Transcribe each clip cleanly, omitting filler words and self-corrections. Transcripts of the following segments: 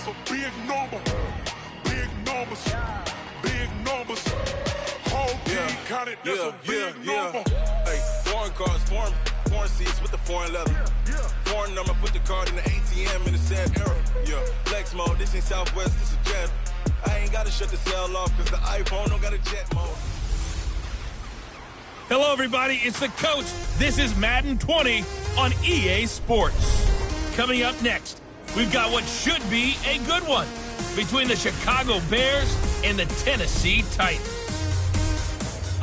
That's a big number. Big numbers. Big numbers. Whole team counted. That's a big number. Hey, foreign cars, foreign seats with the foreign leather. Foreign number, put the card in the ATM in the sad era. Yeah, flex mode, this ain't Southwest, this is jet. I ain't gotta shut the cell off cause the iPhone don't got a jet mode. Hello, everybody. It's the coach. This is Madden 20 on EA Sports. Coming up next, we've got what should be a good one between the Chicago Bears and the Tennessee Titans.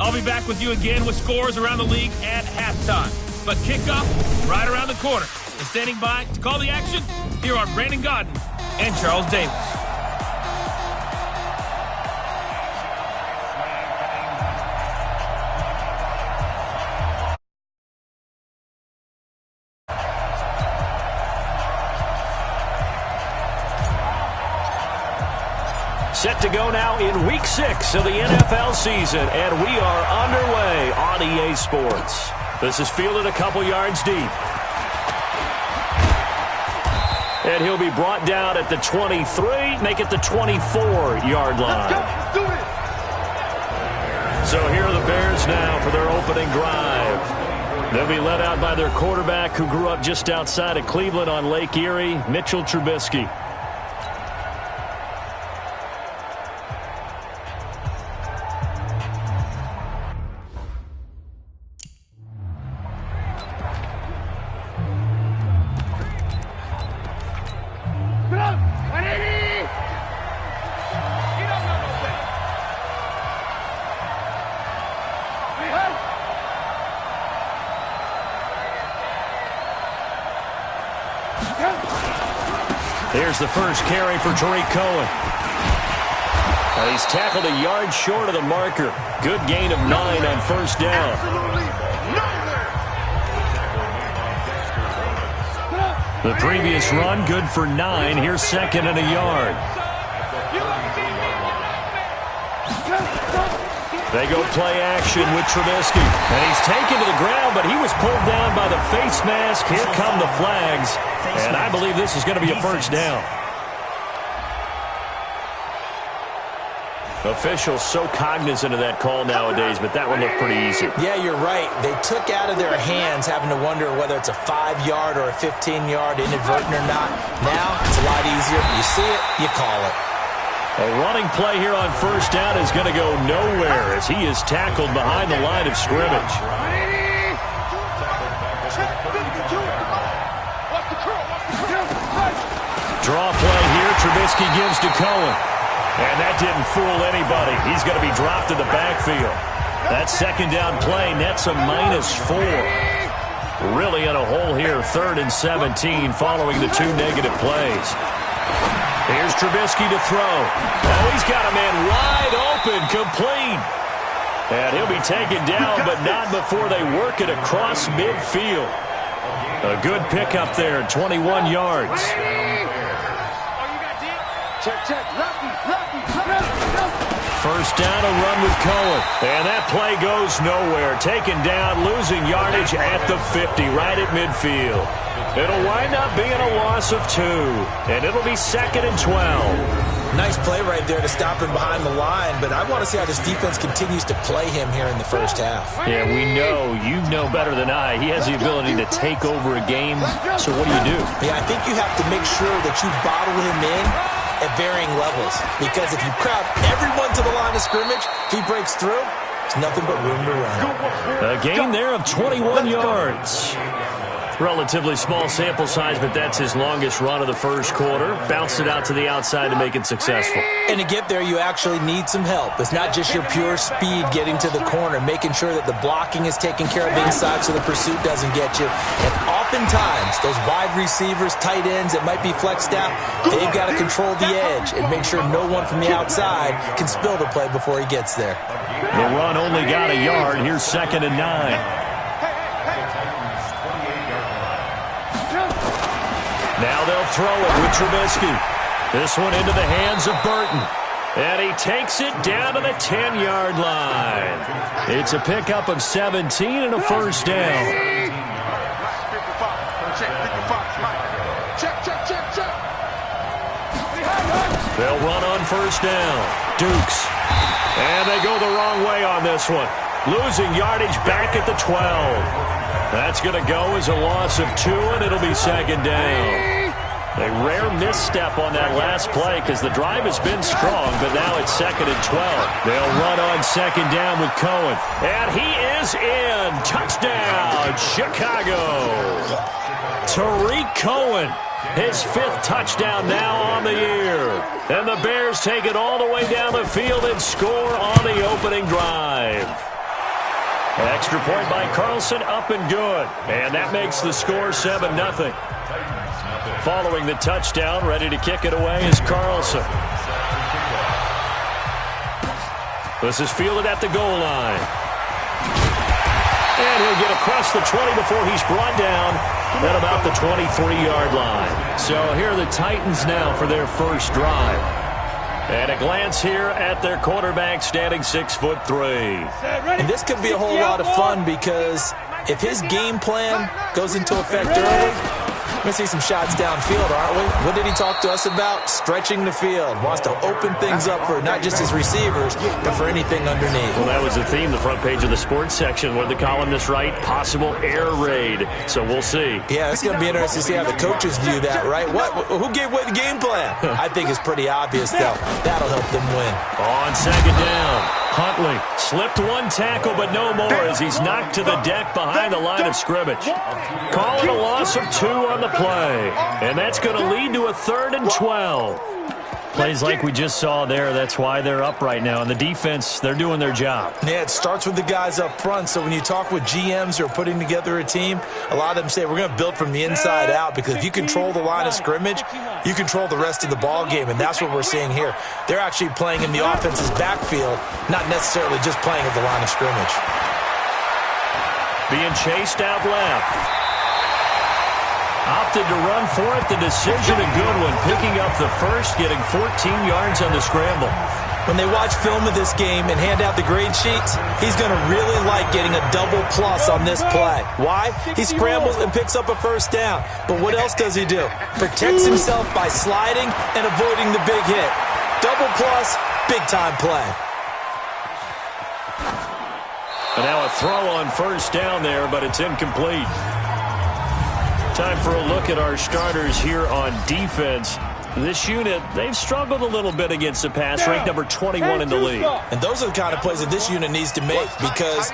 I'll be back with you again with scores around the league at halftime. But kickoff right around the corner. And standing by to call the action, here are Brandon Godden and Charles Davis. Set to go now in Week 6 of the NFL season, and we are underway on EA Sports. This is fielded a couple yards deep. And he'll be brought down at the 23, make it the 24-yard line. Let's do it. So here are the Bears now for their opening drive. They'll be led out by their quarterback who grew up just outside of Cleveland on Lake Erie, Mitchell Trubisky. Here's the first carry for Tariq Cohen. He's tackled a yard short of the marker. Good gain of 9 on first down. The previous run, good for 9. Here's second and a yard. They go play action with Trubisky. And he's taken to the ground, but he was pulled down by the face mask. Here come the flags. And I believe this is going to be a first down. Officials so cognizant of that call nowadays, but that one looked pretty easy. Yeah, you're right. They took out of their hands having to wonder whether it's a 5-yard or a 15-yard, inadvertent or not. Now, it's a lot easier. You see it, you call it. A running play here on first down is going to go nowhere as he is tackled behind the line of scrimmage. Draw play here. Trubisky gives to Cohen. And that didn't fool anybody. He's going to be dropped in the backfield. That second down play nets a -4. Really in a hole here, 3rd and 17 following the 2 negative plays. Here's Trubisky to throw. Oh, he's got a man wide open, complete. And he'll be taken down, but not before they work it across midfield. A good pickup there, 21 yards. First down, a run with Cohen. And that play goes nowhere. Taken down, losing yardage at the 50, right at midfield. It'll wind up being a loss of 2. And it'll be 2nd and 12. Nice play right there to stop him behind the line, but I want to see how this defense continues to play him here in the first half. Yeah, we know. You know better than I. He has the ability to take over a game. So what do? Yeah, I think you have to make sure that you bottle him in at varying levels, because if you crowd everyone to the line of scrimmage, if he breaks through, there's nothing but room to run. A gain there of 21 yards. Relatively small sample size, but that's his longest run of the first quarter. Bounced it out to the outside to make it successful. And to get there, you actually need some help. It's not just your pure speed getting to the corner, making sure that the blocking is taken care of inside so the pursuit doesn't get you. And oftentimes, those wide receivers, tight ends that might be flexed out, they've got to control the edge and make sure no one from the outside can spill the play before he gets there. The run only got a yard. Here's 2nd and 9. Now they'll throw it with Trubisky. This one into the hands of Burton. And he takes it down to the 10-yard line. It's a pickup of 17 and a first down. They'll run on first down. Dukes. And they go the wrong way on this one. Losing yardage back at the 12. That's going to go as a loss of 2, and it'll be second down. A rare misstep on that last play because the drive has been strong, but now it's second and 12. They'll run on second down with Cohen. And he is in. Touchdown, Chicago. Tariq Cohen, his 5th touchdown now on the year. And the Bears take it all the way down the field and score on the opening drive. Extra point by Carlson, up and good. And that makes the score 7-0. Following the touchdown, ready to kick it away is Carlson. This is fielded at the goal line. And he'll get across the 20 before he's brought down at about the 23-yard line. So here are the Titans now for their first drive. And a glance here at their quarterback standing 6'3". And this could be a whole lot of fun because if his game plan goes into effect early, we're going to see some shots downfield, aren't we? What did he talk to us about? Stretching the field. Wants to open things up for not just his receivers, but for anything underneath. Well, that was the theme, the front page of the sports section, where the columnists write possible air raid. So we'll see. Yeah, it's going to be interesting to see how the coaches view that, right? Who gave away the game plan? I think it's pretty obvious, though. That'll help them win. On second down, Huntley slipped one tackle, but no more as he's knocked to the deck behind the line of scrimmage. Call it a loss of 2 on the play, and that's going to lead to a 3rd and 12. Plays like we just saw there, that's why they're up right now. And the defense, they're doing their job. Yeah, it starts with the guys up front. So when you talk with GMs who are putting together a team, a lot of them say we're going to build from the inside out, because if you control the line of scrimmage, you control the rest of the ball game, and that's what we're seeing here. They're actually playing in the offense's backfield, not necessarily just playing at the line of scrimmage. Being chased out left. Opted to run for it. The decision a good one. Picking up the first, getting 14 yards on the scramble. When they watch film of this game and hand out the grade sheets, he's going to really like getting a double plus on this play. Why? He scrambles and picks up a first down. But what else does he do? Protects himself by sliding and avoiding the big hit. Double plus, big-time play. And now a throw on first down there, but it's incomplete. Time for a look at our starters here on defense. This unit, they've struggled a little bit against the pass, ranked number 21 in the league. And those are the kind of plays that this unit needs to make, because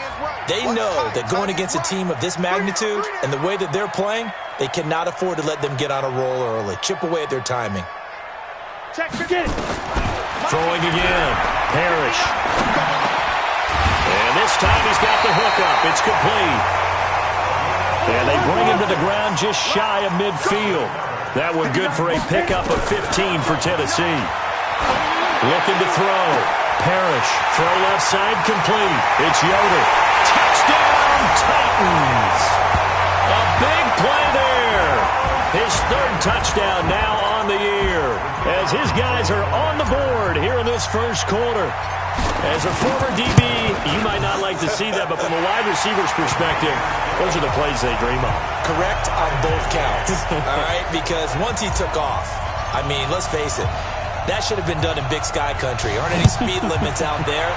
they know that going against a team of this magnitude and the way that they're playing, they cannot afford to let them get on a roll early. Chip away at their timing. Throwing again. Parrish. And this time he's got the hook up. It's complete. And they bring him to the ground just shy of midfield. That one good for a pickup of 15 for Tennessee. Looking to throw. Parrish. Throw left side complete. It's Yoder. Touchdown, Titans. A big play there. His 3rd touchdown now on the year, as his guys are on the board here in this first quarter. As a former DB, you might not like to see that, but from a wide receiver's perspective, those are the plays they dream of. Correct on both counts, all right? Because once he took off, I mean, let's face it, that should have been done in Big Sky Country. Aren't any speed limits out there?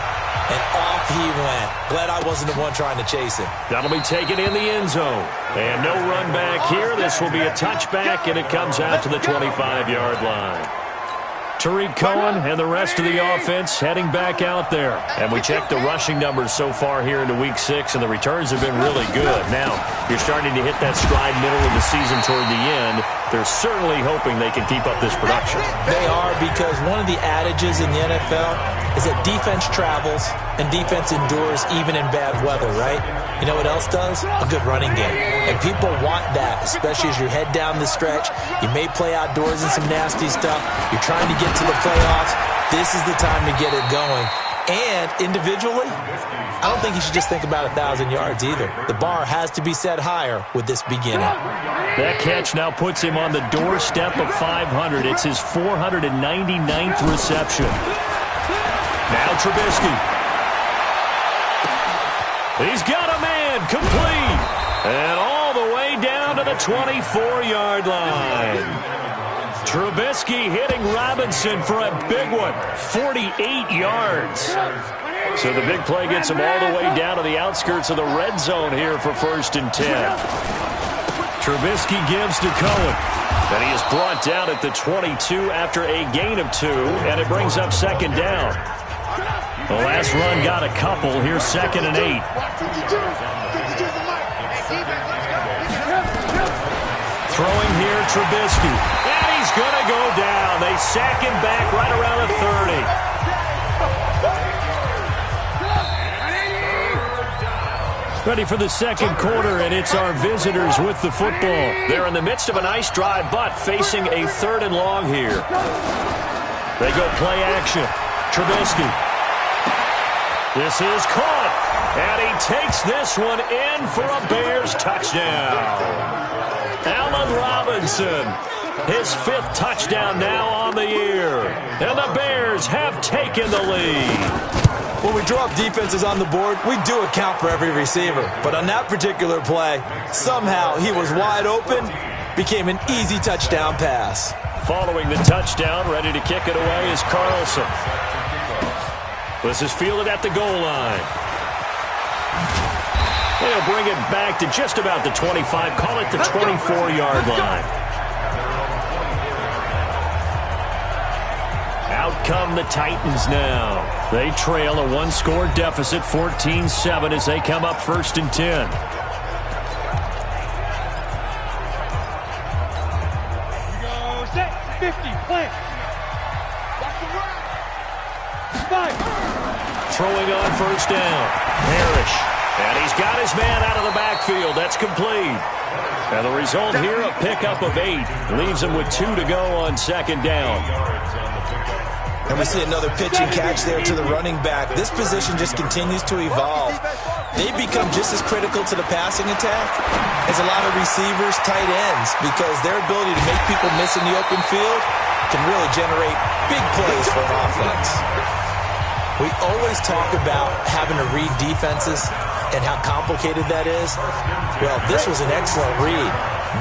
And off he went. Glad I wasn't the one trying to chase him. That'll be taken in the end zone. And no run back here. This will be a touchback, and it comes out to the 25-yard line. Tariq Cohen and the rest of the offense heading back out there. And we checked the rushing numbers so far here into Week 6, and the returns have been really good. Now, you're starting to hit that stride middle of the season toward the end. They're certainly hoping they can keep up this production. They are, because one of the adages in the NFL is that defense travels and defense endures even in bad weather, right? You know what else does? A good running game. And people want that, especially as you head down the stretch. You may play outdoors in some nasty stuff. You're trying to get to the playoffs. This is the time to get it going. And individually, I don't think you should just think about 1,000 yards either. The bar has to be set higher with this beginning. That catch now puts him on the doorstep of 500. It's his 499th reception. Now Trubisky. He's got a man, complete. And all the way down to the 24-yard line. Trubisky hitting Robinson for a big one, 48 yards. So the big play gets him all the way down to the outskirts of the red zone here for 1st and 10. Trubisky gives to Cohen. And he is brought down at the 22 after a gain of 2, and it brings up 2nd down. The last run got a couple. Here's 2nd and 8. Throwing here, Trubisky. And he's going to go down. They sack him back right around the 30. Ready for the 2nd quarter, and it's our visitors with the football. They're in the midst of a nice drive, but facing a 3rd and long here. They go play action. Trubisky. This is caught, and he takes this one in for a Bears touchdown. Allen Robinson, his 5th touchdown now on the year. And the Bears have taken the lead. When we drop defenses on the board, we do account for every receiver. But on that particular play, somehow he was wide open, became an easy touchdown pass. Following the touchdown, ready to kick it away is Carlson. This is fielded at the goal line. They'll bring it back to just about the 25, call it the 24-yard line. Out come the Titans now. They trail a 1-score deficit, 14-7, as they come up 1st and 10. Go set, 50, plant. Watch the run. 5. Throwing on 1st down. Parrish. And he's got his man out of the backfield. That's complete. And the result here, a pickup of 8. Leaves him with 2 to go on 2nd down. And we see another pitch and catch there to the running back. This position just continues to evolve. They become just as critical to the passing attack as a lot of receivers, tight ends, because their ability to make people miss in the open field can really generate big plays for an offense. We always talk about having to read defenses and how complicated that is. Well, this was an excellent read.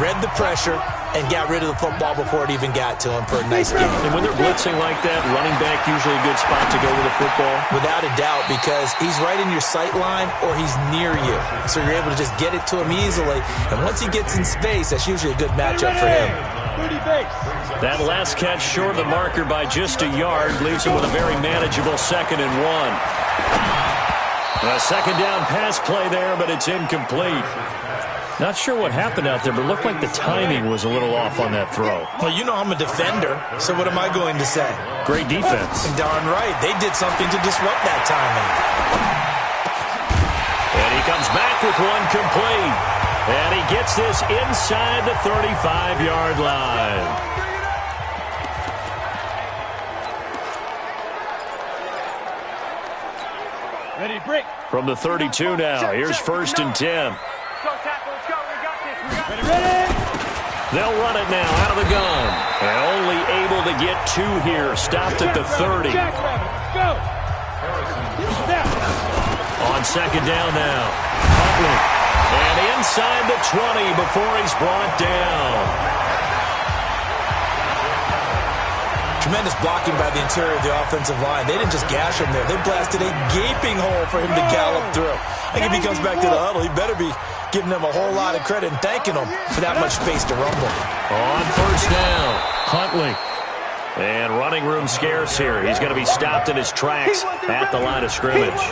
Read the pressure and got rid of the football before it even got to him for a nice game. And when they're blitzing like that, running back usually a good spot to go with the football? Without a doubt, because he's right in your sight line or he's near you. So you're able to just get it to him easily. And once he gets in space, that's usually a good matchup for him. That last catch short of the marker by just a yard leaves him with a very manageable 2nd and 1. A 2nd down pass play there, but it's incomplete. Not sure what happened out there, but it looked like the timing was a little off on that throw. Well, you know I'm a defender, so what am I going to say? Great defense. Darn right. They did something to disrupt that timing. And he comes back with one complete. And he gets this inside the 35-yard line. Ready, break. From the 32 now, here's 1st and 10. They'll run it now out of the gun. And only able to get 2 here. Stopped at the 30. On 2nd down now. Huntley. And inside the 20 before he's brought down. Tremendous blocking by the interior of the offensive line. They didn't just gash him there. They blasted a gaping hole for him to gallop through. I think if he comes back to the huddle, he better be giving them a whole lot of credit and thanking them for that much space to rumble. On 1st down, Huntley. And running room scarce here. He's going to be stopped in his tracks at the line of scrimmage.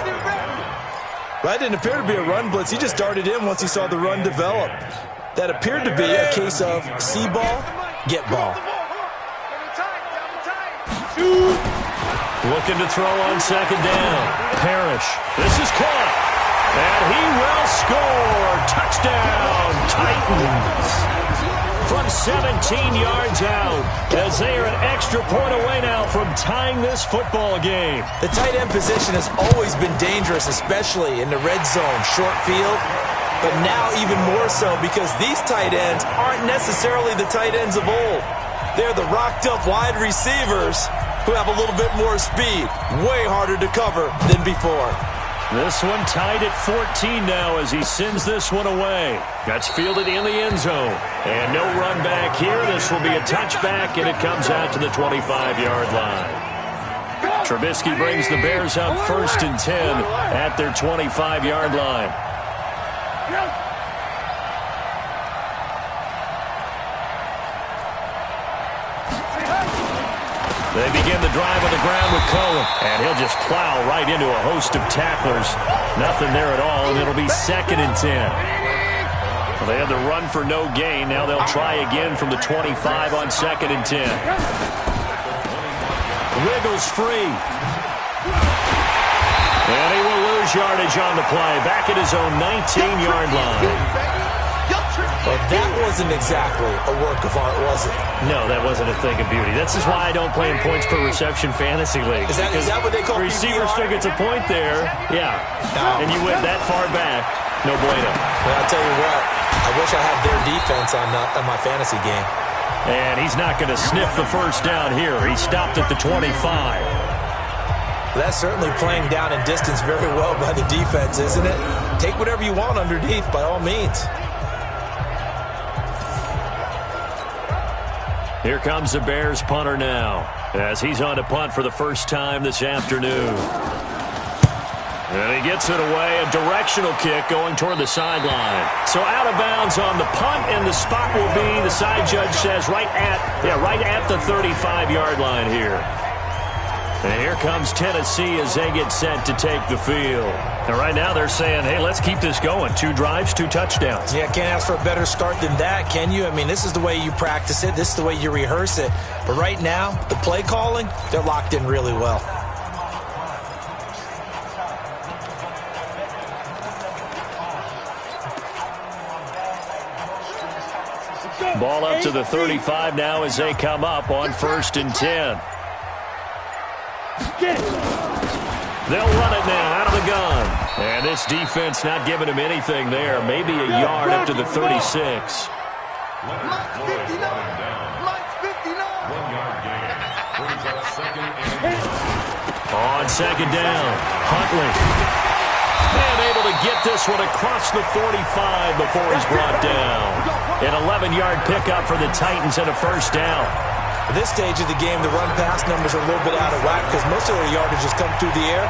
That didn't appear to be a run blitz. He just darted in once he saw the run develop. That appeared to be a case of see ball, get ball. Looking to throw on 2nd down. Parrish. This is caught. And he will score. Touchdown, Titans. From 17 yards out, as they are an extra point away now from tying this football game. The tight end position has always been dangerous, especially in the red zone, short field. But now even more so because these tight ends aren't necessarily the tight ends of old. They're the rocked-up wide receivers who have a little bit more speed. Way harder to cover than before. This one tied at 14 now as he sends this one away. That's fielded in the end zone. And no run back here. This will be a touchback, and it comes out to the 25-yard line. Trubisky brings the Bears up 1st and 10 at their 25-yard line. They begin the drive on the ground with Cohen, and he'll just plow right into a host of tacklers. Nothing there at all, and it'll be 2nd and 10. Well, they had the run for no gain. Now they'll try again from the 25 on 2nd and 10. Wiggles free. And he will lose yardage on the play. Back at his own 19-yard line. Well, that wasn't exactly a work of art, was it? No, that wasn't a thing of beauty. This is why I don't play in points per reception fantasy league. Is that what they call receiver PPR? still gets a point there. Yeah. No. And you went that far back. No bueno. Well, I'll tell you what. I wish I had their defense on my fantasy game. And he's not going to sniff the first down here. He stopped at the 25. That's certainly playing down in distance very well by the defense, isn't it? Take whatever you want underneath, by all means. Here comes the Bears punter now, as he's on to punt for the first time this afternoon. And he gets it away, a directional kick going toward the sideline. So out of bounds on the punt, and the spot will be, the side judge says, right at the 35-yard line here. And here comes Tennessee as they get set to take the field. And right now they're saying, hey, let's keep this going. 2 drives, 2 touchdowns. Yeah, can't ask for a better start than that, can you? I mean, this is the way you practice it. This is the way you rehearse it. But right now, the play calling, they're locked in really well. Ball up to the 35 now as they come up on 1st and 10. They'll run it now out of the gun. And this defense not giving him anything there. Maybe a yard up to the 36. Mike's 59. Mike's 59. 1 yard gain. Brings up 2nd and 10. On 2nd down, Huntley. And able to get this one across the 45 before he's brought down. An 11-yard pickup for the Titans and a 1st down. At this stage of the game, the run-pass numbers are a little bit out of whack because most of their yardage has come through the air.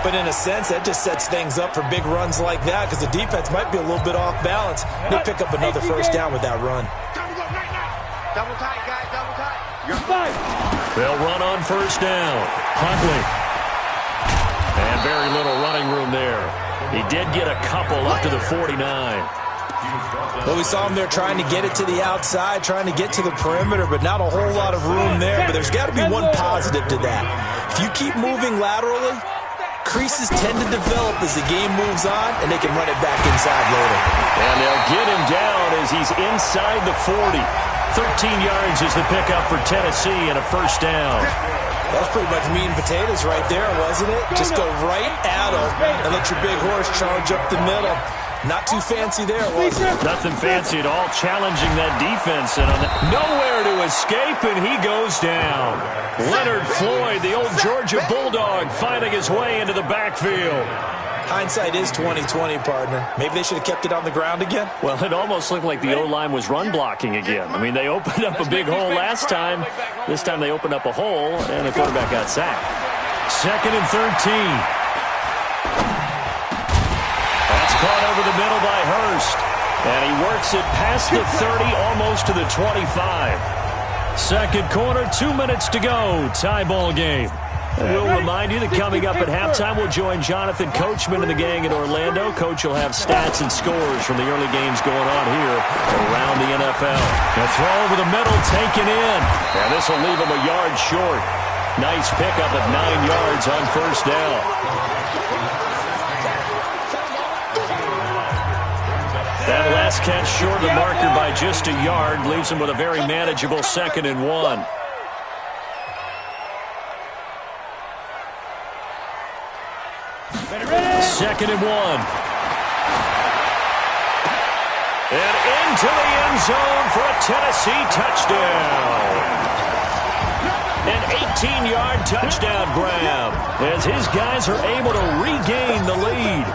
But in a sense, that just sets things up for big runs like that because the defense might be a little bit off balance. They'll pick up another 1st down with that run. Double tight, guys, double tight. You're fine. They'll run on 1st down. Huntley. And very little running room there. He did get a couple up to the 49. Well, we saw him there trying to get it to the outside, trying to get to the perimeter, but not a whole lot of room there. But there's got to be one positive to that. If you keep moving laterally, creases tend to develop as the game moves on, and they can run it back inside later. And they'll get him down as he's inside the 40. 13 yards is the pickup for Tennessee and a 1st down. That was pretty much meat and potatoes right there, wasn't it? Just go right at him and let your big horse charge up the middle. Not too fancy there, was it? Nothing fancy at all, challenging that defense. And nowhere to escape, and he goes down. Leonard Floyd, the old Georgia Bulldog, finding his way into the backfield. Hindsight is 20/20, partner. Maybe they should have kept it on the ground again. Well, it almost looked like the O-line was run blocking again. I mean, they opened up a big hole last time. This time they opened up a hole, and the quarterback got sacked. 2nd and 13. That's caught over the middle by Hurst. And he works it past the 30, almost to the 25. 2nd quarter, 2 minutes to go. Tie ball game. We'll remind you that coming up at halftime, we'll join Jonathan Coachman and the gang in Orlando. Coach will have stats and scores from the early games going on here around the NFL. A throw over the middle, taken in. And this will leave him a yard short. Nice pickup of 9 yards on 1st down. That last catch short of the marker by just a yard leaves him with a very manageable 2nd and 1. Second and 1. And into the end zone for a Tennessee touchdown. An 18-yard touchdown grab as his guys are able to regain the lead.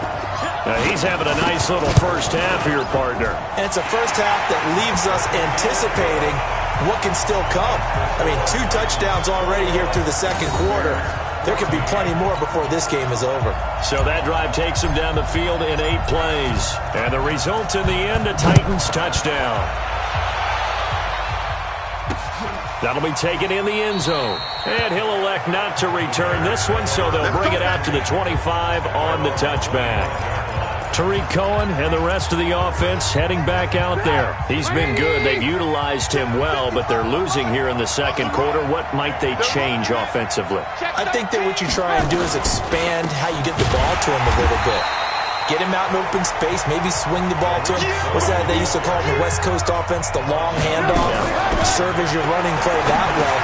He's having a nice little first half here, partner. And it's a first half that leaves us anticipating what can still come. I mean, 2 touchdowns already here through the second quarter. There could be plenty more before this game is over. So that drive takes him down the field in 8 plays. And the result in the end, a Titans touchdown. That'll be taken in the end zone. And he'll elect not to return this one, so they'll bring it out to the 25 on the touchback. Tariq Cohen and the rest of the offense heading back out there. He's been good. They've utilized him well, but they're losing here in the second quarter. What might they change offensively? I think that what you try and do is expand how you get the ball to him a little bit. Get him out in open space, maybe swing the ball to him. What's that they used to call in the West Coast offense, the long handoff? Serve as your running play that way,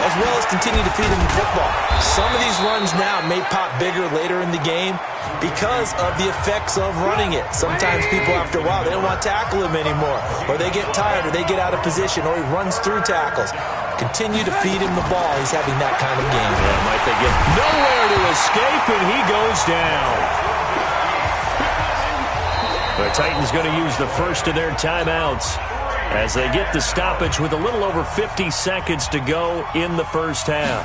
as well as continue to feed him the football. Some of these runs now may pop bigger later in the game because of the effects of running it. Sometimes people, after a while, they don't want to tackle him anymore, or they get tired, or they get out of position, or he runs through tackles. Continue to feed him the ball. He's having that kind of game. Yeah, might they get nowhere to escape, and he goes down. The Titans going to use the first of their timeouts as they get the stoppage with a little over 50 seconds to go in the first half.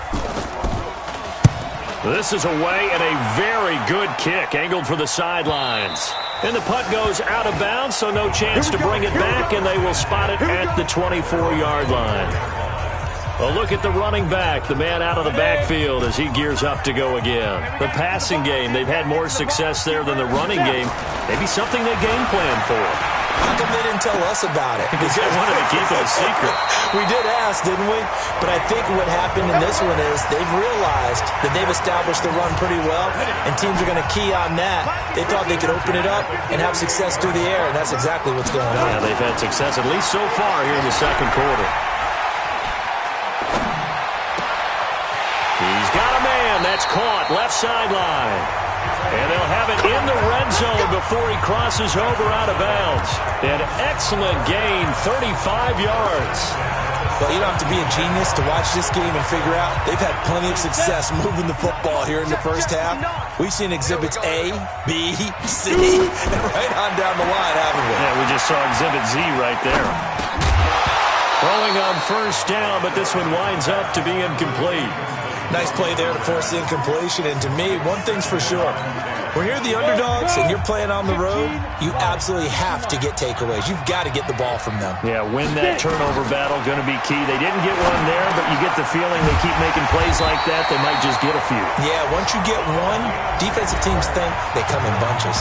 This is away and a very good kick angled for the sidelines. And the punt goes out of bounds, so no chance to bring it back, and they will spot it at the 24-yard line. A look at the running back, the man out of the backfield as he gears up to go again. The passing game, they've had more success there than the running game. Maybe something they game plan for. How come they didn't tell us about it? Because they wanted to keep it a secret. We did ask, didn't we? But I think what happened in this one is they've realized that they've established the run pretty well, and teams are going to key on that. They thought they could open it up and have success through the air, and that's exactly what's going on. Yeah, they've had success at least so far here in the second quarter. He's got a man. That's caught. Left sideline. And they'll have it in the red zone before he crosses over out of bounds. An excellent gain, 35 yards. Well, you don't have to be a genius to watch this game and figure out they've had plenty of success moving the football here in the first half. We've seen exhibits A, B, C, and right on down the line, haven't we? Yeah, we just saw exhibit Z right there. Throwing on first down, but this one winds up to be incomplete. Nice play there to force the incompletion, and to me, one thing's for sure. When you're the underdogs and you're playing on the road, you absolutely have to get takeaways. You've got to get the ball from them. Yeah, win that turnover battle, going to be key. They didn't get one there, but you get the feeling they keep making plays like that, they might just get a few. Yeah, once you get one, defensive teams think they come in bunches.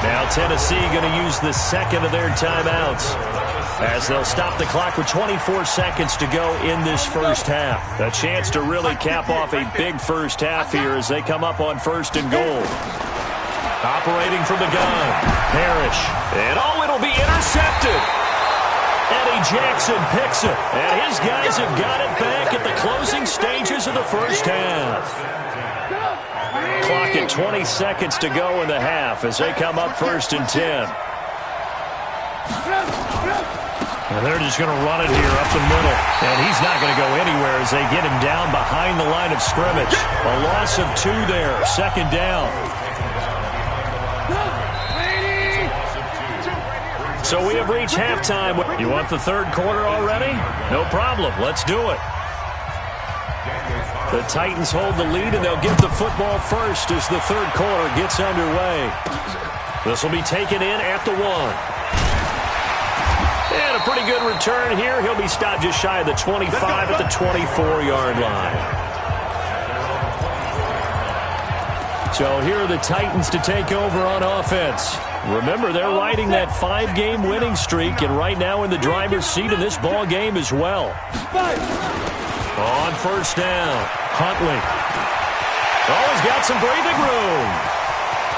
Now Tennessee going to use the second of their timeouts as they'll stop the clock with 24 seconds to go in this first half. A chance to really cap off a big first half here as they come up on first and goal. Operating from the gun, Parrish. And it'll be intercepted. Eddie Jackson picks it, and his guys have got it back at the closing stages of the first half. Clock at 20 seconds to go in the half as they come up first and 10. And they're just going to run it here up the middle. And he's not going to go anywhere as they get him down behind the line of scrimmage. A loss of 2 there, second down. So we have reached halftime. You want the third quarter already? No problem. Let's do it. The Titans hold the lead, and they'll get the football first as the third quarter gets underway. This will be taken in at the 1. And a pretty good return here. He'll be stopped just shy of the 25 at the 24-yard line. So here are the Titans to take over on offense. Remember, they're riding that 5-game winning streak, and right now in the driver's seat in this ball game as well. On first down, Huntley. Oh, he's got some breathing room.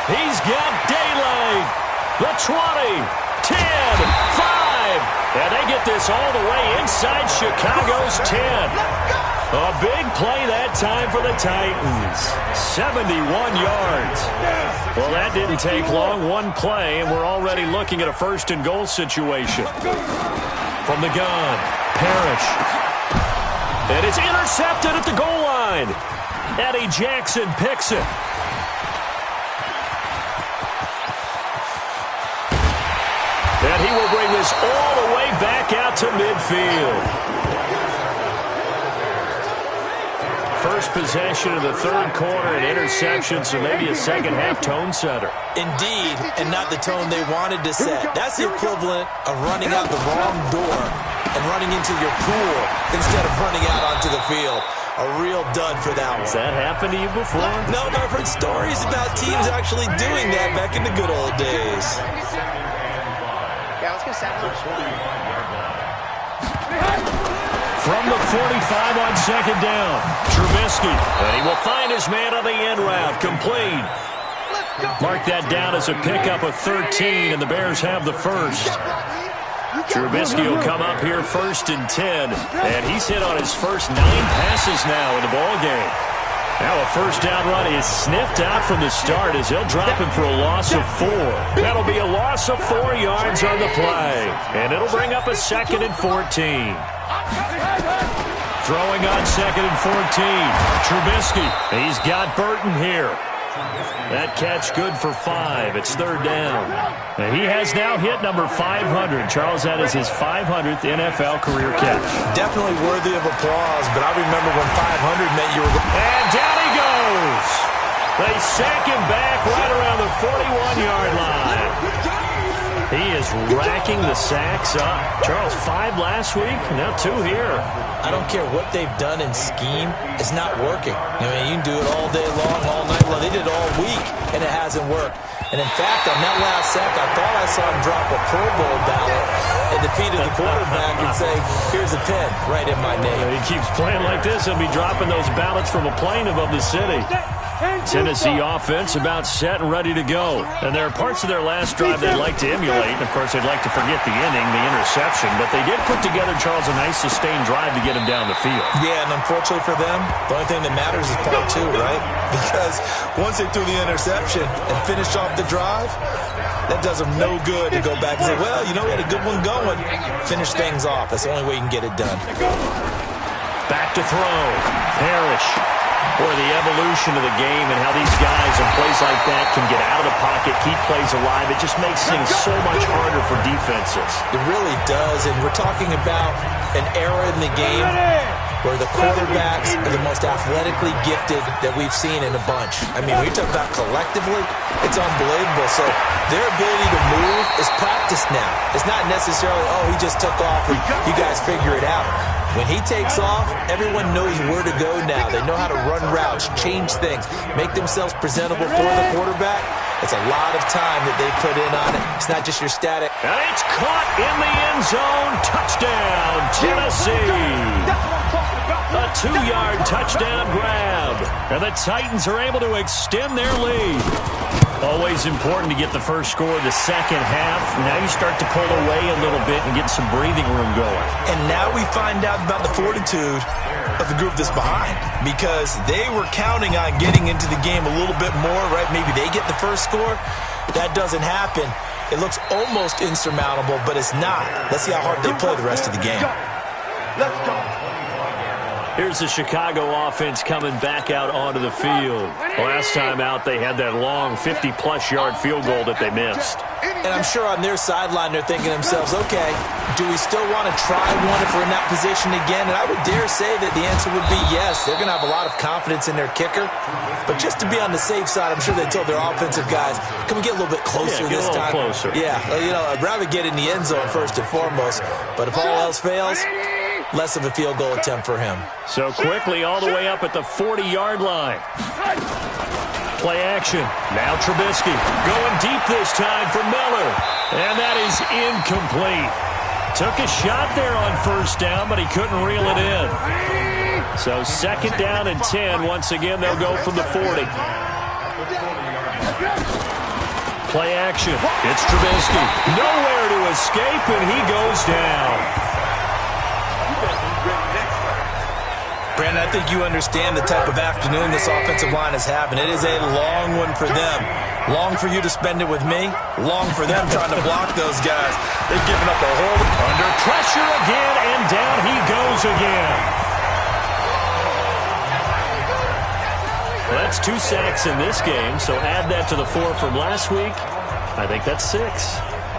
He's got daylight. The 20, 10, 5. And they get this all the way inside Chicago's 10. A big play that time for the Titans. 71 yards. Well, that didn't take long. One play, and we're already looking at a first and goal situation. From the gun, Parrish. And it's intercepted at the goal line. Eddie Jackson picks it. And he will bring this all the way back out to midfield. First possession of the third quarter, an interception, so maybe a second-half tone setter. Indeed, and not the tone they wanted to set. That's the equivalent of running out the wrong door and running into your pool instead of running out onto the field. A real dud for that one. Has that happened to you before? No, but I've heard stories about teams actually doing that back in the good old days. Yeah, let's get sandwich. From the 45 on second down, Trubisky. And he will find his man on the end route, complete. Mark that down as a pickup of 13, and the Bears have the first. Trubisky will come up here first and 10, and he's hit on his first 9 passes now in the ballgame. Now a first down run is sniffed out from the start as they'll drop him for a loss of 4. That'll be a loss of 4 yards on the play, and it'll bring up a second and 14. Throwing on second and 14. Trubisky. He's got Burton here. That catch good for 5. It's third down. And he has now hit number 500. Charles, that is his 500th NFL career catch. Definitely worthy of applause, but I remember when 500 meant you were... And down he goes. They sack him back right around the 41-yard line. He is racking the sacks up. Charles, 5 last week, now 2 here. I don't care what they've done in scheme. It's not working. I mean, you can do it all day long, all night long. They did it all week, and it hasn't worked. And, in fact, on that last sack, I thought I saw him drop a Pro Bowl ballot and defeat the quarterback and say, here's a pen right in my name. He keeps playing like this. He'll be dropping those ballots from a plane above the city. Tennessee offense about set and ready to go. And there are parts of their last drive they'd like to emulate. Of course, they'd like to forget the inning, the interception. But they did put together, Charles, a nice sustained drive to get him down the field. Yeah, and unfortunately for them, the only thing that matters is part 2, right? Because once they threw the interception and finished off the drive, that does them no good to go back and say, well, you know, we had a good one going. Finish things off. That's the only way you can get it done. Back to throw. Parrish. Or the evolution of the game and how these guys in plays like that can get out of the pocket, keep plays alive. It just makes things so much harder for defenses. It really does, and we're talking about an era in the game where the quarterbacks are the most athletically gifted that we've seen in a bunch. I mean, when you talk about collectively, it's unbelievable. So their ability to move is practiced now. It's not necessarily, oh, he just took off and you guys figure it out. When he takes off, everyone knows where to go now. They know how to run routes, change things, make themselves presentable for the quarterback. It's a lot of time that they put in on it. It's not just your static. And it's caught in the end zone. Touchdown, Tennessee. A 2-yard touchdown grab. And the Titans are able to extend their lead. Always important to get the first score of the second half. Now you start to pull away a little bit and get some breathing room going. And now we find out about the fortitude of the group that's behind, because they were counting on getting into the game a little bit more, right? Maybe they get the first score. That doesn't happen. It looks almost insurmountable, but it's not. Let's see how hard they play the rest of the game. Let's go. Here's the Chicago offense coming back out onto the field. Last time out, they had that long 50-plus yard field goal that they missed. And I'm sure on their sideline they're thinking to themselves, okay, do we still want to try one if we're in that position again? And I would dare say that the answer would be yes. They're going to have a lot of confidence in their kicker. But just to be on the safe side, I'm sure they told their offensive guys, can we get a little bit closer this time? Closer. Yeah, you know, I'd rather get in the end zone first and foremost. But if all else fails, less of a field goal attempt for him. So quickly all the way up at the 40-yard line. Play action. Now Trubisky going deep this time for Miller. And that is incomplete. Took a shot there on first down, but he couldn't reel it in. So second down and 10. Once again, they'll go from the 40. Play action. It's Trubisky. Nowhere to escape, and he goes down. Brandon, I think you understand the type of afternoon this offensive line is having. It is a long one for them. Long for you to spend it with me. Long for them trying to block those guys. They've given up a whole... Under pressure again, and down he goes again. That's 2 sacks in this game, so add that to the 4 from last week. I think that's 6.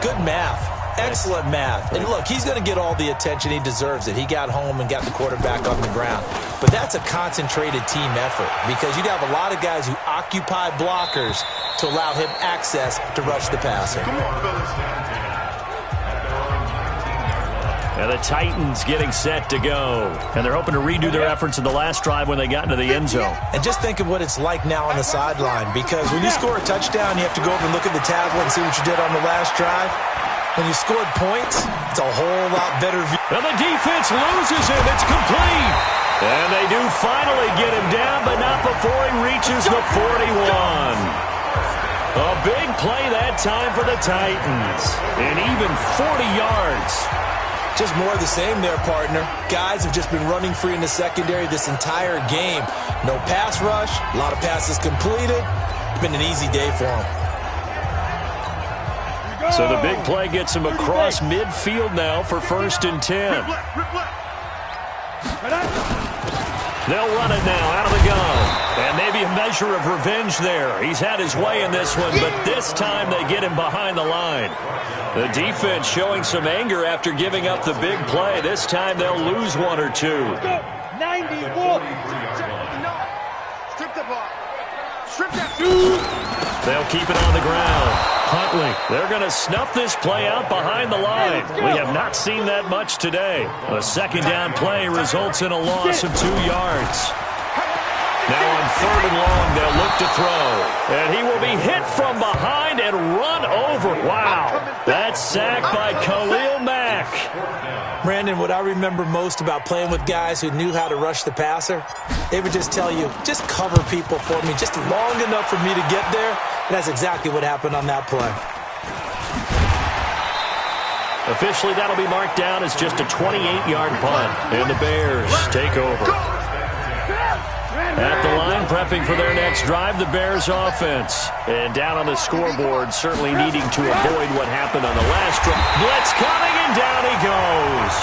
Good math. Excellent math. And look, he's going to get all the attention. He deserves it. He got home and got the quarterback on the ground. But that's a concentrated team effort because you'd have a lot of guys who occupy blockers to allow him access to rush the passer. And the Titans getting set to go. And they're hoping to redo their efforts in the last drive when they got into the end zone. And just think of what it's like now on the sideline because when you score a touchdown, you have to go over and look at the tablet and see what you did on the last drive. When you scored points, it's a whole lot better view. And the defense loses him. It's complete. And they do finally get him down, but not before he reaches the 41. A big play that time for the Titans. And even 40 yards. Just more of the same there, partner. Guys have just been running free in the secondary this entire game. No pass rush, a lot of passes completed. It's been an easy day for them. So the big play gets him across midfield now for 1st and 10. They'll run it now out of the gun. And maybe a measure of revenge there. He's had his way in this one, but this time they get him behind the line. The defense showing some anger after giving up the big play. This time they'll lose 1 or 2. 91. Strip the ball. Strip that. They'll keep it on the ground. Huntley, they're going to snuff this play out behind the line. We have not seen that much today. A 2nd down play results in a loss of 2 yards. Now on 3rd and long, they'll look to throw. And he will be hit from behind and run over. Wow. That's sacked by Khalil Mack. Brandon, what I remember most about playing with guys who knew how to rush the passer, they would just tell you, just cover people for me, just long enough for me to get there. And that's exactly what happened on that play. Officially, that'll be marked down as just a 28-yard punt. And the Bears take over. At the line, prepping for their next drive, the Bears offense. And down on the scoreboard, certainly needing to avoid what happened on the last drive. Blitz coming, and down he goes.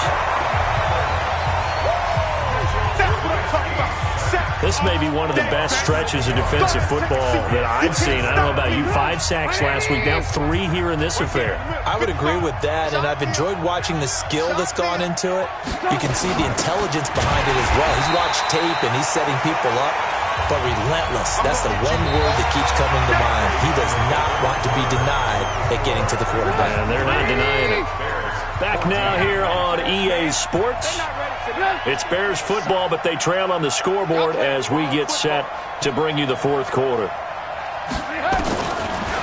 This may be one of the best stretches of defensive football that I've seen. I don't know about you. 5 sacks last week, now 3 here in this affair. I would agree with that, and I've enjoyed watching the skill that's gone into it. You can see the intelligence behind it as well. He's watched tape, and he's setting people up, but relentless. That's the one word that keeps coming to mind. He does not want to be denied at getting to the quarterback. And they're not denying it. Back now here on EA Sports. It's Bears football, but they trail on the scoreboard as we get set to bring you the 4th quarter.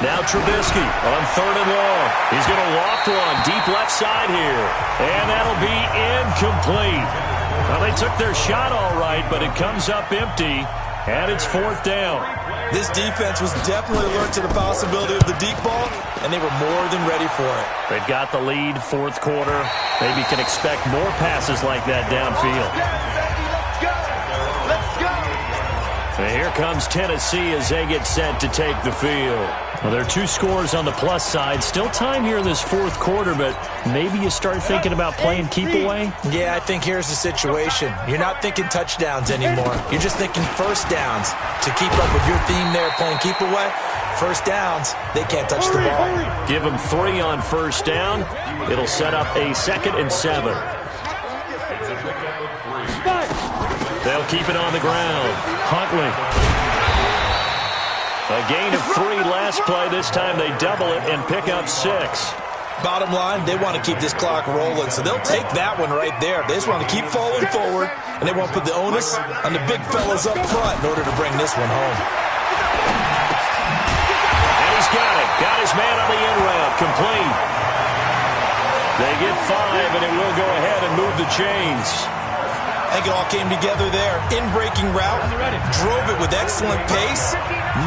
Now Trubisky on 3rd and long. He's going to loft one deep left side here. And that'll be incomplete. Well, they took their shot all right, but it comes up empty, and it's 4th down. This defense was definitely alert to the possibility of the deep ball, and they were more than ready for it. They've got the lead, 4th quarter. Maybe can expect more passes like that downfield. Let's go. And here comes Tennessee as they get set to take the field. Well, there are 2 scores on the plus side. Still time here in this 4th quarter, but maybe you start thinking about playing keep away? Yeah, I think here's the situation. You're not thinking touchdowns anymore. You're just thinking 1st downs. To keep up with your theme there, playing keep away, 1st downs, they can't touch the ball. Give them 3 on 1st down. It'll set up a 2nd and 7. They'll keep it on the ground. Huntley. A gain of 3 last play. This time they double it and pick up 6. Bottom line, they want to keep this clock rolling, so they'll take that one right there. They just want to keep falling forward, and they won't put the onus on the big fellas up front in order to bring this one home. And he's got it. Got his man on the end route. Complete. They get 5, and it will go ahead and move the chains. I think it all came together there. In-breaking route, drove it with excellent pace.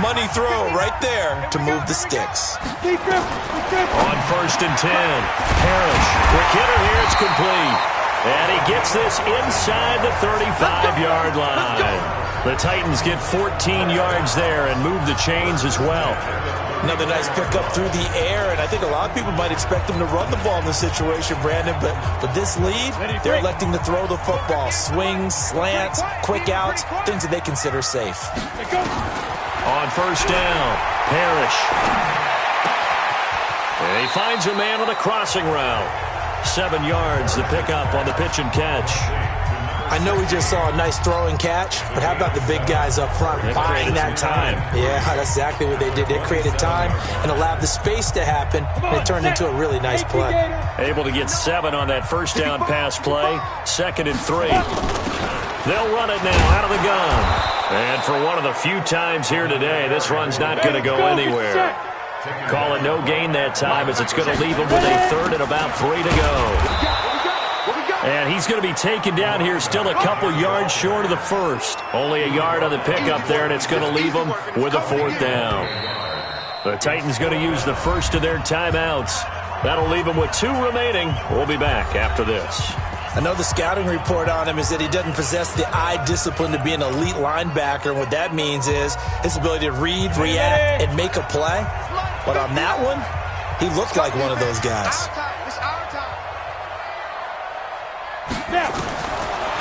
Money throw right there to move the sticks. On 1st and 10, Parrish. Quick hitter here, it's complete. And he gets this inside the 35-yard line. The Titans get 14 yards there and move the chains as well. Another nice pickup through the air, and I think a lot of people might expect them to run the ball in this situation, Brandon, but with this lead, they're electing to throw the football. Swings, slants, quick outs, things that they consider safe. On first down, Parrish. And he finds a man on the crossing route. 7 yards, the pickup on the pitch and catch. I know we just saw a nice throwing catch, but how about the big guys up front buying that time? Yeah, that's exactly what they did. They created time and allowed the space to happen, and it turned into a really nice play. Able to get 7 on that first down pass play. 2nd and 3. They'll run it now out of the gun. And for one of the few times here today, this run's not going to go anywhere. Call it no gain that time, as it's going to leave him with a 3rd and about 3 to go. And he's going to be taken down here still a couple yards short of the first. Only a yard on the pickup there, and it's going to leave him with a 4th down. The Titans going to use the first of their timeouts. That'll leave him with 2 remaining. We'll be back after this. I know the scouting report on him is that he doesn't possess the eye discipline to be an elite linebacker. And what that means is his ability to read, react, and make a play. But on that one, he looked like one of those guys.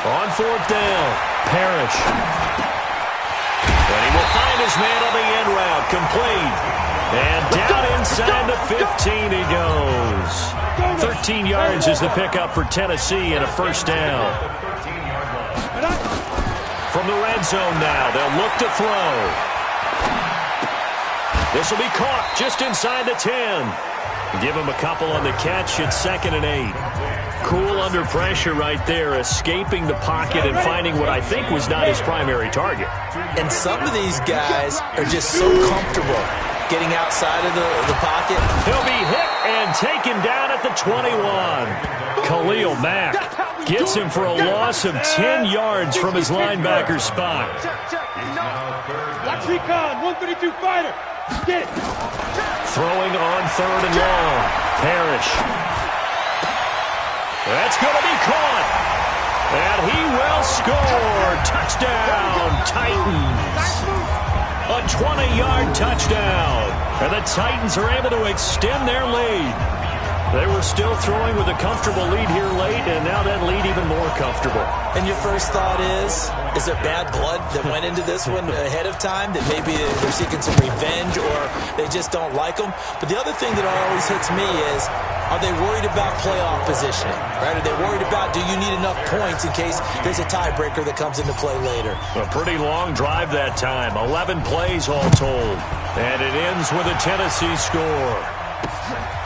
On 4th down, Parrish. And he will find his man on the end route, complete. And down inside the 15 he goes. 13 yards is the pickup for Tennessee and a first down. From the red zone now, they'll look to throw. This will be caught just inside the 10. Give him a couple on the catch at 2nd and 8. Cool under pressure right there, escaping the pocket and finding what I think was not his primary target. And some of these guys are just so comfortable getting outside of the pocket. He'll be hit and taken down at the 21. Khalil Mack gets him for a loss of 10 yards from his linebacker spot. Watch recon, 132 fighter. Get it. Throwing on 3rd and long. Parrish. That's going to be caught. And he will score. Touchdown, Titans. A 20-yard touchdown. And the Titans are able to extend their lead. They were still throwing with a comfortable lead here late, and now that lead even more comfortable. And your first thought is there bad blood that went into this one ahead of time, that maybe they're seeking some revenge or they just don't like them? But the other thing that always hits me is, are they worried about playoff positioning? Right? Are they worried about, do you need enough points in case there's a tiebreaker that comes into play later? A pretty long drive that time. 11 plays all told. And it ends with a Tennessee score.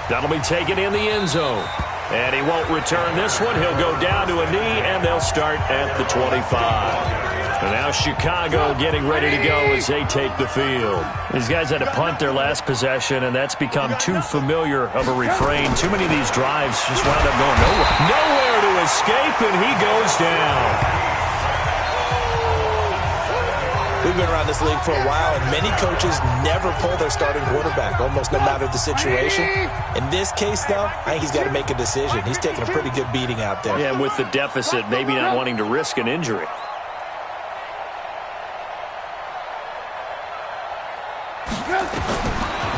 That'll be taken in the end zone. And he won't return this one. He'll go down to a knee, and they'll start at the 25. And now Chicago getting ready to go as they take the field. These guys had to punt their last possession, and that's become too familiar of a refrain. Too many of these drives just wound up going nowhere. Nowhere to escape, and he goes down. We've been around this league for a while, and many coaches never pull their starting quarterback, almost no matter the situation. In this case, though, I think he's got to make a decision. He's taking a pretty good beating out there. Yeah, and with the deficit, maybe not wanting to risk an injury.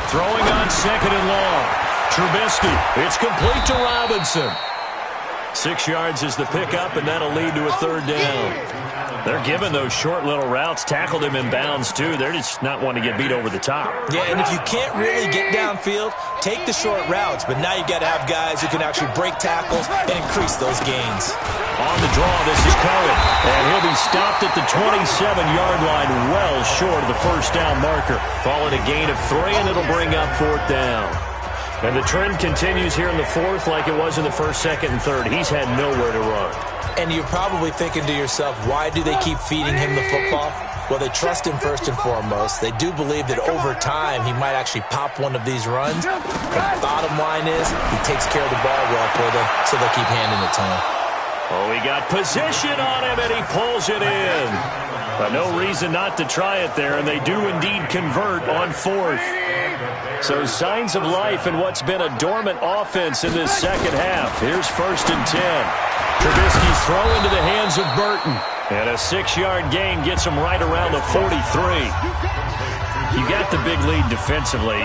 Throwing on 2nd and long. Trubisky. It's complete to Robinson. 6 yards is the pickup, and that'll lead to a 3rd down. They're giving those short little routes. Tackled him in bounds, too. They're just not wanting to get beat over the top. Yeah, and if you can't really get downfield, take the short routes. But now you've got to have guys who can actually break tackles and increase those gains. On the draw, this is Cohen. And he'll be stopped at the 27-yard line, well short of the first down marker. Call it a gain of 3, and it'll bring up 4th down. And the trend continues here in the 4th like it was in the 1st, 2nd, and 3rd. He's had nowhere to run. And you're probably thinking to yourself, why do they keep feeding him the football? Well, they trust him first and foremost. They do believe that over time he might actually pop one of these runs. The bottom line is he takes care of the ball well for them, so they'll keep handing it to him. Oh, he got position on him, and he pulls it in. But no reason not to try it there, and they do indeed convert on 4th. So signs of life in what's been a dormant offense in this second half. Here's 1st and 10. Trubisky's throw into the hands of Burton. And a 6-yard gain gets him right around the 43. You got the big lead defensively,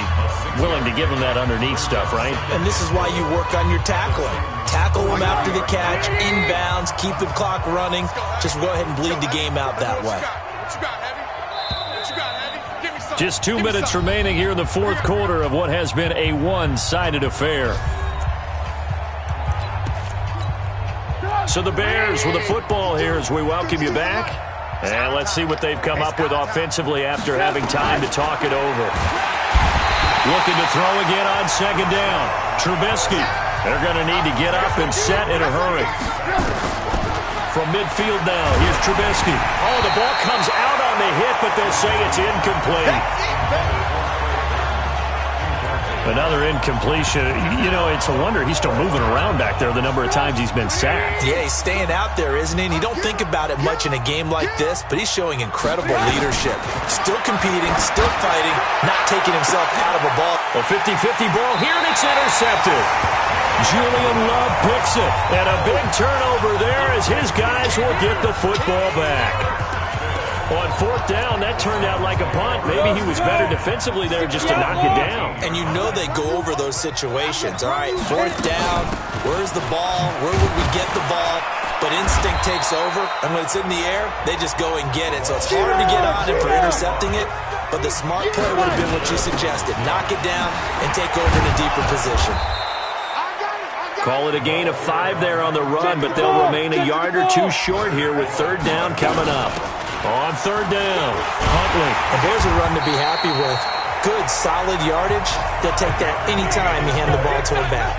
willing to give them that underneath stuff, right? And this is why you work on your tackling. Tackle them after the catch, inbounds, keep the clock running. Just go ahead and bleed the game out that way. Just 2 minutes remaining here in the fourth quarter of what has been a one-sided affair. So the Bears with the football here as we welcome you back. And let's see what they've come up with offensively after having time to talk it over. Looking to throw again on second down. Trubisky. They're going to need to get up and set in a hurry. From midfield now, here's Trubisky. Oh, the ball comes out on the hit, but they'll say it's incomplete. Another incompletion. You know, it's a wonder he's still moving around back there the number of times he's been sacked. Yeah, he's staying out there, isn't he? And you don't think about it much in a game like this, but he's showing incredible leadership. Still competing, still fighting, not taking himself out of a ball. A 50-50 ball here, and it's intercepted. Julian Love picks it, and a big turnover there as his guys will get the football back. On fourth down, that turned out like a punt. Maybe he was better defensively there just to knock it down. And you know they go over those situations. All right, fourth down, where's the ball? Where would we get the ball? But instinct takes over, and when it's in the air, they just go and get it. So it's hard to get on him for intercepting it, but the smart play would have been what you suggested. Knock it down and take over in a deeper position. Call it a gain of 5 there on the run, but they'll remain a yard or two short here with third down coming up. On third down, Huntley. And there's a run to be happy with. Good, solid yardage. They'll take that anytime you hand the ball to him back.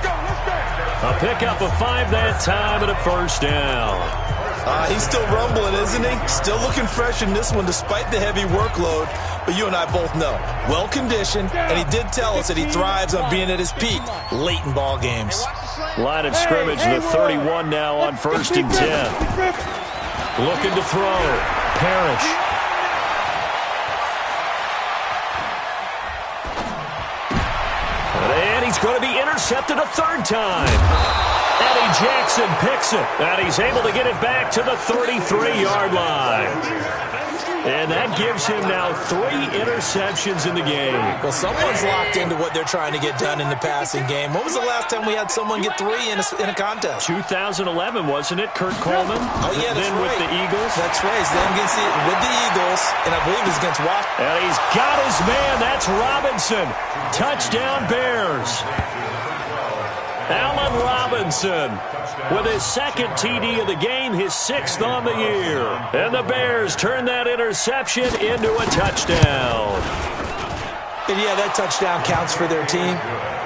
A pickup of 5 that time and a first down. He's still rumbling, isn't he? Still looking fresh in this one despite the heavy workload. But you and I both know, well-conditioned, and he did tell us that he thrives on being at his peak late in ball games. Line of scrimmage, the 31 now on first and 10. Looking to throw. Parrish. And he's going to be intercepted a third time. Eddie Jackson picks it, and he's able to get it back to the 33-yard line. And that gives him now 3 interceptions in the game. Well, someone's locked into what they're trying to get done in the passing game. When was the last time we had someone get 3 in a contest? 2011, wasn't it? Kurt Coleman? Oh, yeah, that's then right. with the Eagles. That's right. Then against with the Eagles, and I believe it's against Washington. And he's got his man. That's Robinson. Touchdown, Bears. Allen Robinson with his second TD of the game, his 6th on the year. And the Bears turn that interception into a touchdown. And yeah, that touchdown counts for their team,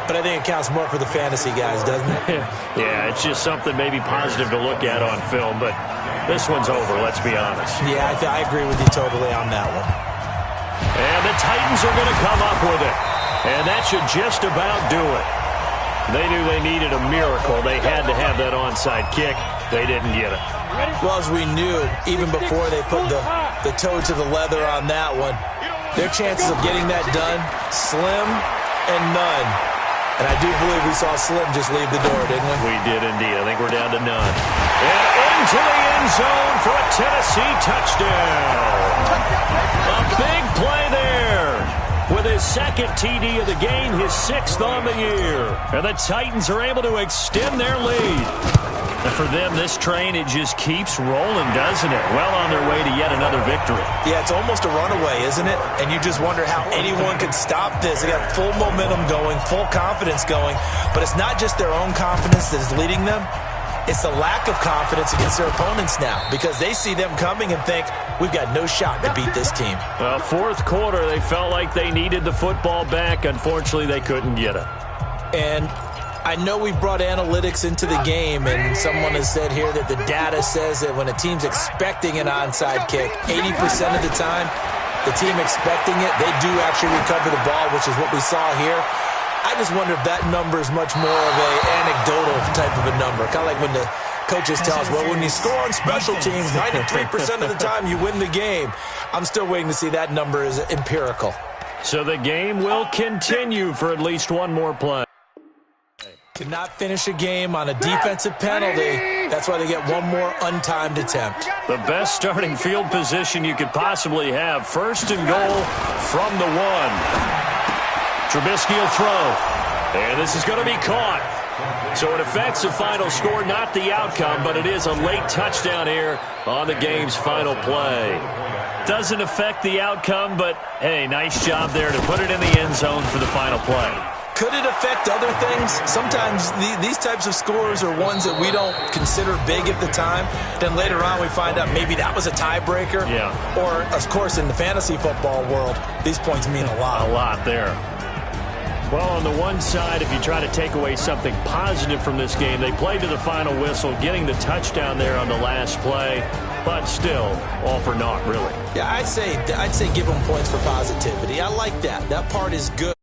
but I think it counts more for the fantasy guys, doesn't it? Yeah, it's just something maybe positive to look at on film, but this one's over, let's be honest. Yeah, I agree with you totally on that one. And the Titans are going to come up with it, and that should just about do it. They knew they needed a miracle. They had to have that onside kick. They didn't get it. Well, as we knew, even before they put the toe to the leather on that one, their chances of getting that done, slim and none. And I do believe we saw Slim just leave the door, didn't we? We did indeed. I think we're down to none. And into the end zone for a Tennessee touchdown. A big play there. With his second TD of the game, his 6th on the year. And the Titans are able to extend their lead. And for them, this train, it just keeps rolling, doesn't it? Well on their way to yet another victory. Yeah, it's almost a runaway, isn't it? And you just wonder how anyone could stop this. They got full momentum going, full confidence going. But it's not just their own confidence that is leading them. It's the lack of confidence against their opponents now because they see them coming and think, we've got no shot to beat this team. Well, fourth quarter, they felt like they needed the football back. Unfortunately, they couldn't get it. And I know we brought analytics into the game, and someone has said here that the data says that when a team's expecting an onside kick, 80% of the time, the team expecting it, they do actually recover the ball, which is what we saw here. I just wonder if that number is much more of an anecdotal type of a number. Kind of like when the coaches tell us, well, when you score on special teams, 93% of the time you win the game. I'm still waiting to see that number is empirical. So the game will continue for at least one more play. Could not finish a game on a defensive penalty. That's why they get one more untimed attempt. The best starting field position you could possibly have. First and goal from the 1. Trubisky will throw. And this is going to be caught. So it affects the final score, not the outcome, but it is a late touchdown here on the game's final play. Doesn't affect the outcome, but, hey, nice job there to put it in the end zone for the final play. Could it affect other things? Sometimes these types of scores are ones that we don't consider big at the time. Then later on we find out maybe that was a tiebreaker. Yeah. Or, of course, in the fantasy football world, these points mean a lot. A lot there. Well, on the one side, if you try to take away something positive from this game, they played to the final whistle, getting the touchdown there on the last play, but still, all for naught, really. Yeah, I'd say give them points for positivity. I like that. That part is good.